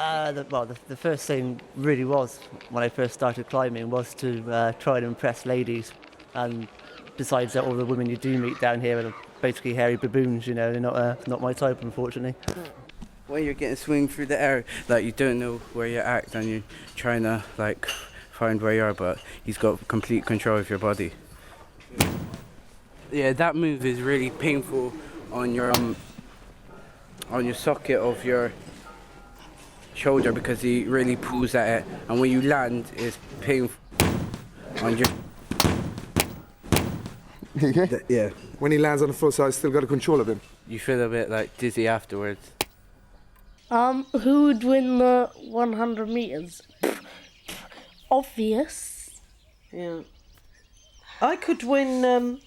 The first thing really was, when I first started climbing, was to try and impress ladies. And besides that, all the women you do meet down here are basically hairy baboons, you know, they're not my type, unfortunately. When you're getting swing through the air, like you don't know where you're at and you're trying to like find where you are, but he's got complete control of your body. Yeah, that move is really painful on your socket of your shoulder because he really pulls at it, and when you land, it's painful on your. Okay. Yeah. When he lands on the full side, still got a control of him. You feel a bit like dizzy afterwards. Who would win the 100 metres? Obvious. Yeah. I could win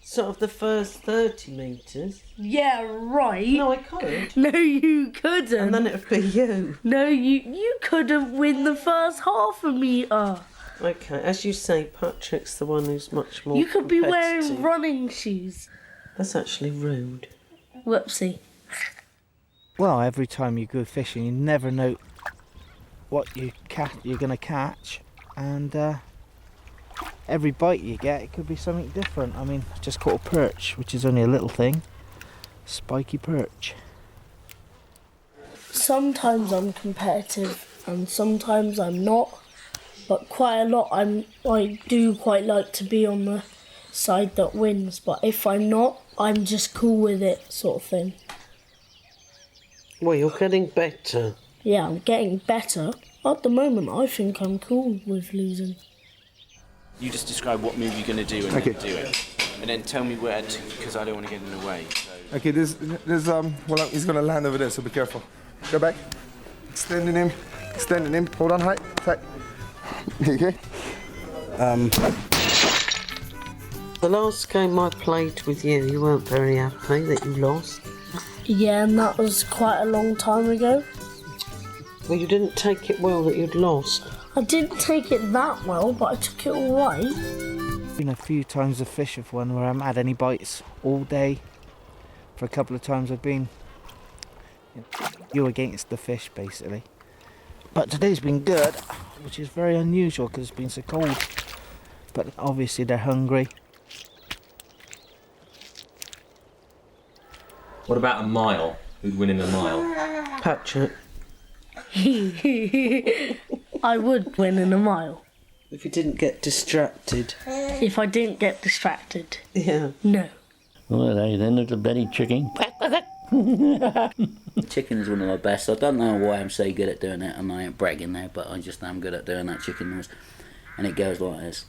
sort of the first 30 metres. Yeah, right. No, I could. No, you couldn't. And then it would be you. No, you couldn't win the first half a metre. Okay, as you say, Patrick's the one who's much more You could be wearing competitive. running shoes. That's actually rude. Whoopsie. Well, every time you go fishing, you never know what you're going to catch, and every bite you get, it could be something different. I mean, I just caught a perch, which is only a little thing. Spiky perch. Sometimes I'm competitive and sometimes I'm not, but quite a lot I do quite like to be on the side that wins, but if I'm not, I'm just cool with it, sort of thing. Well, you're getting better. Yeah, I'm getting better. At the moment, I think I'm cool with losing. You just describe what move you're going to do and Okay. then do it. And then tell me where to, because I don't want to get in the way. So. Okay, there's well, he's gonna land over there, so be careful. Go back. Extending him. Hold on, tight. Okay. The last game I played with you, you weren't very happy that you lost. Yeah, and that was quite a long time ago. Well, you didn't take it well that you'd lost. I didn't take it that well, but I took it all right. Been a few times to fish with one where I haven't had any bites all day. For a couple of times I've been you against the fish, basically. But today's been good, which is very unusual because it's been so cold. But obviously they're hungry. What about a mile? Who'd win in a mile? Patrick, I would win in a mile. if you didn't get distracted. If I didn't get distracted. Yeah. No. Well, then there's a belly chicken. Chicken is one of my best. I don't know why I'm so good at doing it, and I ain't bragging there, but I just am good at doing that chicken noise. And it goes like this.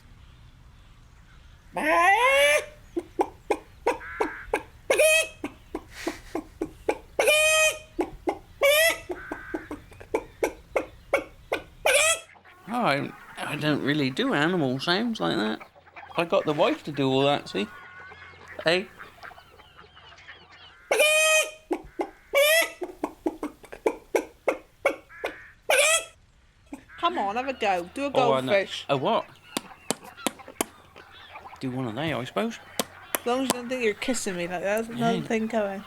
Oh, I don't really do animal sounds like that. I got the wife to do all that, see? Hey? Come on, have a go. Do a Oh, I know. goldfish. A what? Do one of they, I suppose. As long as you don't think you're kissing me like that, there's another Yeah. thing going.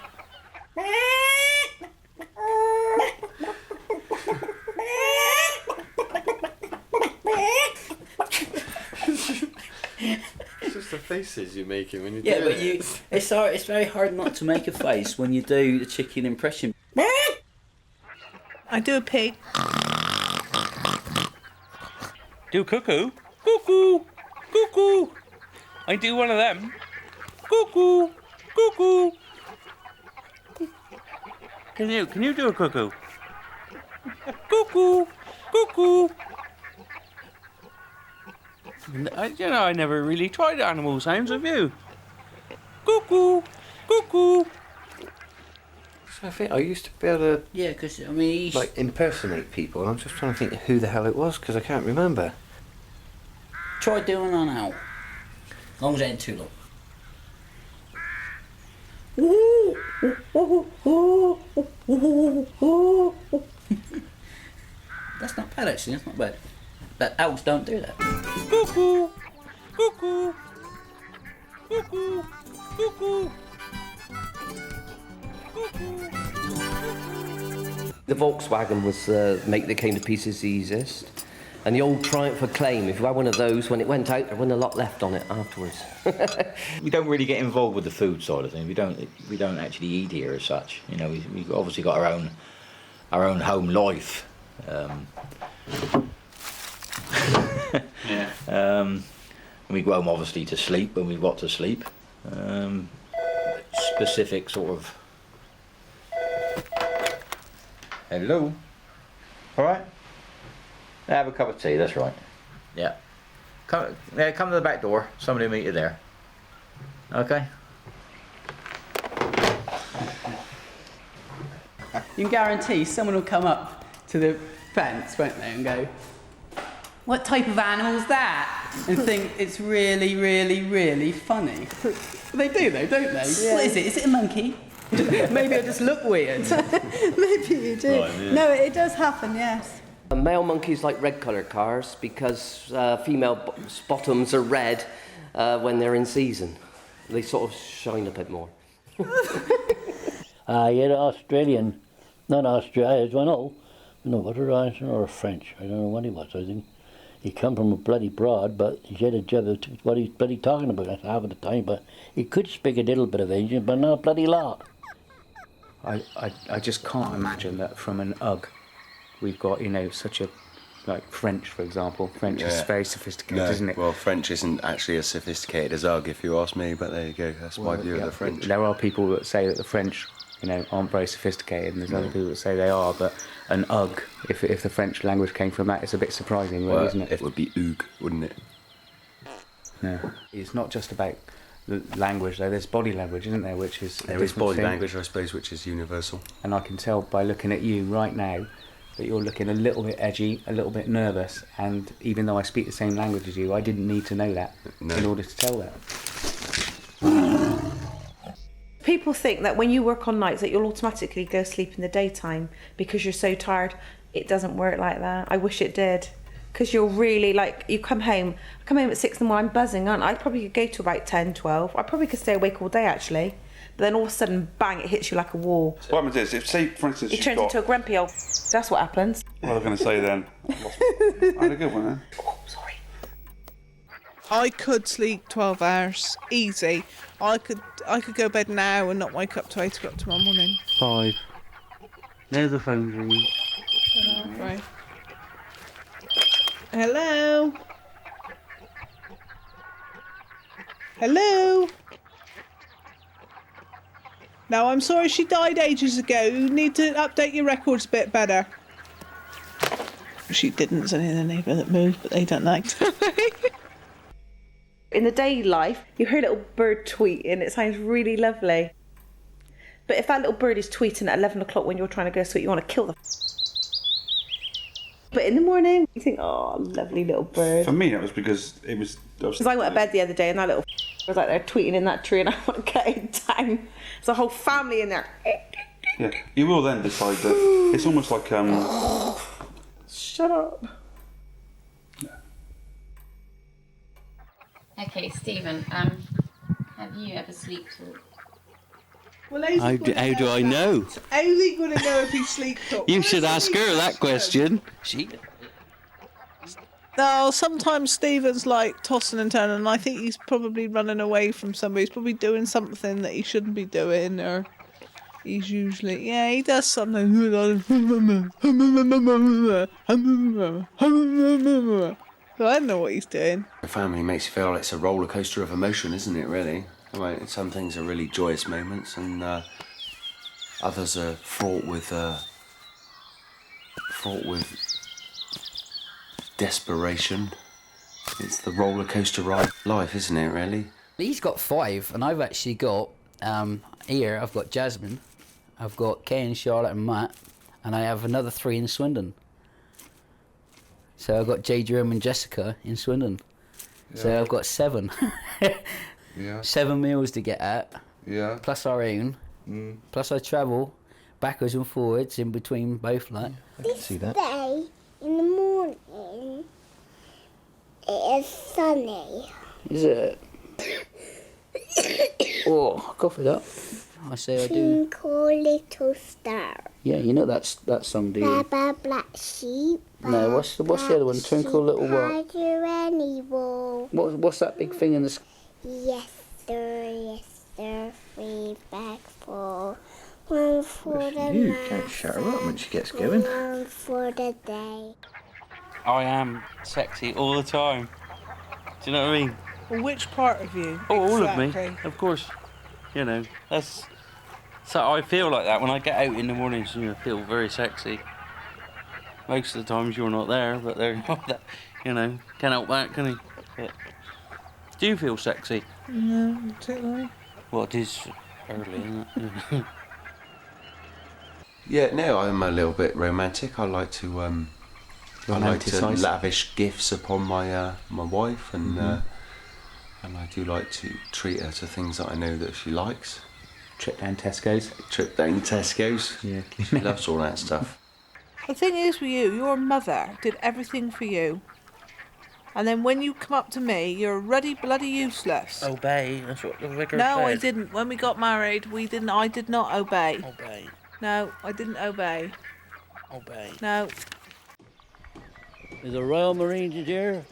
It's just the faces you're making when you Yeah, do but it. it's very hard not to make a face when you do the chicken impression. I do a pig. Do cuckoo. Cuckoo. Cuckoo. I do one of them. Cuckoo. Cuckoo. Can you do a cuckoo? Cuckoo. Cuckoo. I never really tried animal sounds, have you? Cuckoo. Cuckoo. So I think I used to be able to Yeah, because, I mean... like impersonate people, and I'm just trying to think who the hell it was because I can't remember. Try doing that now. As long as it ain't too long. That's not bad, actually. That's not bad. But owls don't do that. Cuckoo. Cuckoo. Cuckoo. Cuckoo. Cuckoo. The Volkswagen was make that came to pieces the easiest. And the old Triumph Acclaim, if you had one of those, when it went out, there wasn't a lot left on it afterwards. We don't really get involved with the food side of things. We don't actually eat here as such. You know, we've obviously got our own home life. We go home obviously to sleep when we've got to sleep. Specific sort of. Hello. All right. Have a cup of tea. That's right. Yeah. Come to the back door. Somebody will meet you there. Okay. You can guarantee someone will come up to the fence, won't they, and go, "What type of animal's that?" and think it's really, really, really funny. They do though, don't they? Yeah. What is it? Is it a monkey? Maybe I just look weird. Maybe you do. Right, yeah. No, it does happen, yes. Male monkeys like red coloured cars because female bottoms are red when they're in season. They sort of shine a bit more. Yeah, the Australian, not Australia, it's one old. No, was it Irish or French? I don't know what he was. I think he come from a bloody broad, but he said a job of what he's bloody talking about half of the time. But he could speak a little bit of Asian, but not a bloody lot. I just can't imagine that from an UGG we've got, you know, such a, like French, for example. French is very sophisticated, isn't it? Well, French isn't actually as sophisticated as UGG, if you ask me, but there you go. That's my view of the French. There are people that say that the French, you know, aren't very sophisticated, and there's other people that say they are, but an UGG, if the French language came from that, it's a bit surprising, really, isn't it? It would be oog, wouldn't it? Yeah. It's not just about the language, though. There's body language, isn't there, which is There is body language, I suppose, which is universal. And I can tell by looking at you right now that you're looking a little bit edgy, a little bit nervous, and even though I speak the same language as you, I didn't need to know that in order to tell that. People think that when you work on nights that you'll automatically go sleep in the daytime because you're so tired. It doesn't work like that. I wish it did. Because you're really, like, you come home at 6 in the morning, I'm buzzing, aren't I? I probably could go to about 10, 12. I probably could stay awake all day, actually. But then all of a sudden, bang, it hits you like a wall. What happens is, if, say, for instance, It turns into a grumpy old... That's what happens. What was I going to say then? I had a good one then. I could sleep 12 hours, easy. I could go to bed now and not wake up till 8 o'clock tomorrow morning. 5. There's the phone ringing. Right. Hello? Hello? No, I'm sorry, she died ages ago. You need to update your records a bit better. She didn't. There's only the neighbour that moved, but they don't like to. In the day life, you hear a little bird tweeting. It sounds really lovely. But if that little bird is tweeting at 11 o'clock when you're trying to go to sleep, you want to kill the... But in the morning, you think, oh, lovely little bird. For me, that was because it was... Because I went to bed the other day and that little was like there tweeting in that tree and I want to get it down. There's a whole family in there. Yeah, you will then decide that it's almost like... Shut up. Okay, Stephen, have you ever sleep talked? Well, How do I know? How's he going to know if he sleep talks? You should ask her that question. She. No, sometimes Stephen's like tossing and turning, and I think he's probably running away from somebody. He's probably doing something that he shouldn't be doing, or he's usually, yeah, he does something. So I don't know what he's doing. The family makes you feel like it's a roller coaster of emotion, isn't it, really? Right, some things are really joyous moments, and others are fraught with desperation. It's the roller coaster ride of life, isn't it, really? He's got 5, and I've actually got, here I've got Jasmine, I've got Ken, Charlotte and Matt, and I have another 3 in Swindon. So I've got Jade, Jerome and Jessica in Swindon. Yeah. So I've got 7. Yeah. 7 meals to get at. Yeah. Plus our own. Plus I travel backwards and forwards in between both, like. I can see that. Day in the morning, it is sunny. Is it? Oh, cough it up. I say I do. Twinkle little star. Yeah, you know that song, do you? Baba black sheep. No, what's the other one? Twinkle little what? Tiger animal. What's that big thing in the sky? Yes, sir. 3 bags full. 1 for the You night. can't shut her up when she gets going. 1 for the day. I am sexy all the time. Do you know what I mean? Well, which part of you? Oh, all of exactly? me, of course. You know, that's. So I feel like that when I get out in the mornings. You know, I feel very sexy. Most of the times you're not there, but they're not that. You know, can't help that, can he? But do you feel sexy? No, not particularly. Well, it is early, isn't it? Yeah, no, I'm a little bit romantic. I like to Romanticise. lavish gifts upon my my wife, and I do like to treat her to things that I know that she likes. Trip down Tesco's. Trip down Tesco's. Yeah. She loves all that stuff. The thing is with you, your mother did everything for you. And then when you come up to me, you're ruddy bloody useless. Obey, that's what the vicar No, said. I didn't. When we got married, I did not obey. Obey. No, I didn't obey. Obey. No. There's a Royal Marines is here,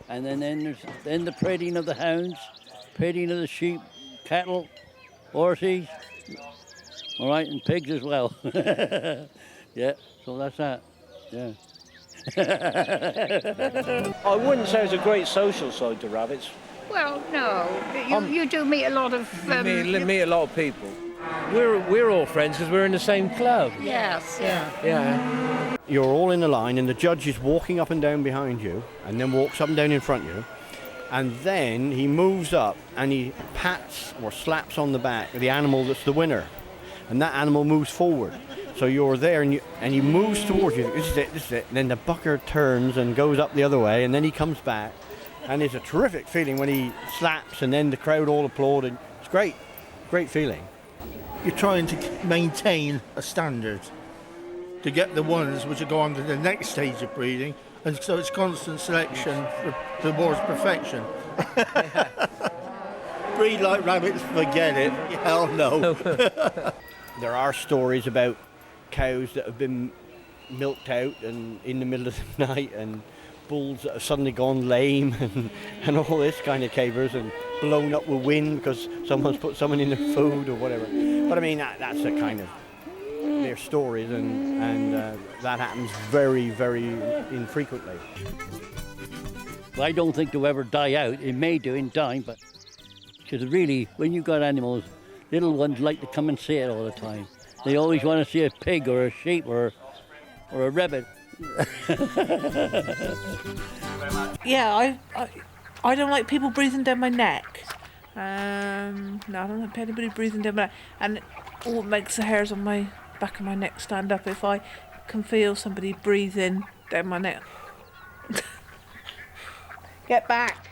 and then there's the parading of the hounds, parading of the sheep, cattle, horses, all right, and pigs as well. Yeah, so that's that. Yeah. I wouldn't say it's a great social side to rabbits. Well, no. You do meet a lot of... meet a lot of people. We're all friends because we're in the same club. Yes, yeah. Yeah. You're all in a line and the judge is walking up and down behind you and then walks up and down in front of you. And then he moves up and he pats or slaps on the back of the animal that's the winner. And that animal moves forward. So you're there and he moves towards you. This is it. And then the bucker turns and goes up the other way and then he comes back. And it's a terrific feeling when he slaps and then the crowd all applaud. And it's great. Great feeling. You're trying to maintain a standard to get the ones which will go on to the next stage of breeding, and so it's constant selection towards perfection. Breed like rabbits, forget it. Hell no. There are stories about cows that have been milked out and in the middle of the night, and bulls that have suddenly gone lame, and all this kind of capers, and blown up with wind because someone's put someone in their food or whatever. But I mean, that's a kind of their stories, and that happens very, very infrequently. I don't think they'll ever die out. It may do in time, but because really, when you've got animals, little ones like to come and see it all the time. They always want to see a pig or a sheep or a rabbit. Yeah, I don't like people breathing down my neck. No, I don't like anybody breathing down my neck. And it makes the hairs on my back of my neck stand up if I can feel somebody breathing down my neck. Get back.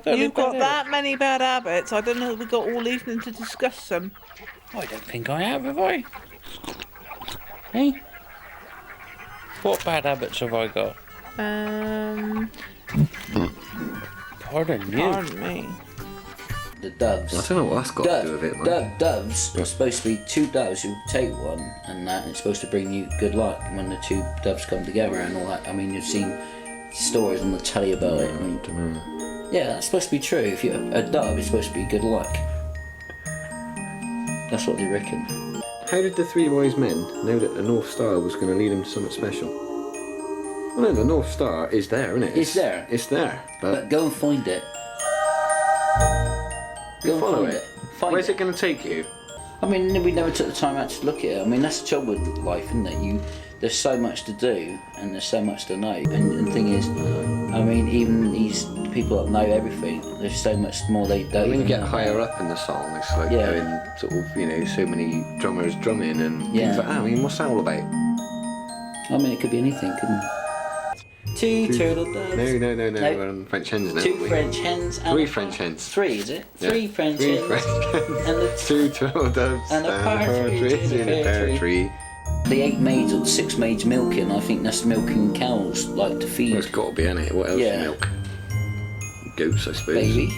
You've got that many bad habits. I don't know if we've got all evening to discuss them. I don't think I have I? Hey? What bad habits have I got? Pardon you. Pardon me. The doves. I don't know what that's got to do with it, man. Doves are supposed to be two doves. You take one, and it's supposed to bring you good luck when the two doves come together and all that. I mean, you've seen stories on the telly about it. I mean, yeah, that's supposed to be true. If you a dove is supposed to be good luck. That's what they reckon. How did the three wise men know that the North Star was going to lead them to something special? Well, no, the North Star is there, isn't it? It's there. It's there. But go and find it. Go and follow find it. Find Where's it going to take you? I mean, we never took the time out to look at it. I mean, that's the trouble with life, isn't it? There's so much to do and there's so much to know. And the thing is, I mean, even these people that know everything, there's so much more they don't. When you even get know. higher up in the song, it's like Yeah. going sort of, so many drummers drumming and Yeah. things like that. I mean, what's that all about? I mean, it could be anything, couldn't it? Two turtle doves. No, No. we're on French hens now. Two aren't we? French hens. And Three French hens. Three, is it? Yeah. Three French Three hens. French hens. And the two turtle doves. and a partridge in a pear tree. The 8 maids or the 6 maids milking, I think that's milking cows, like to feed. Well, it's got to be, innit? What else Yeah. you milk? Goats, I suppose. Baby.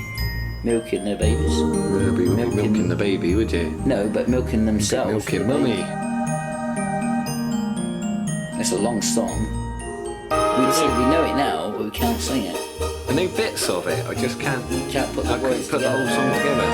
milking their babies. You'd be milking the baby, would you? No, but milking themselves. Milking mummy. It's a long song. We know it now, but we can't sing it. I know bits of it. I just can't. Can't put the I couldn't words put the whole together. song together.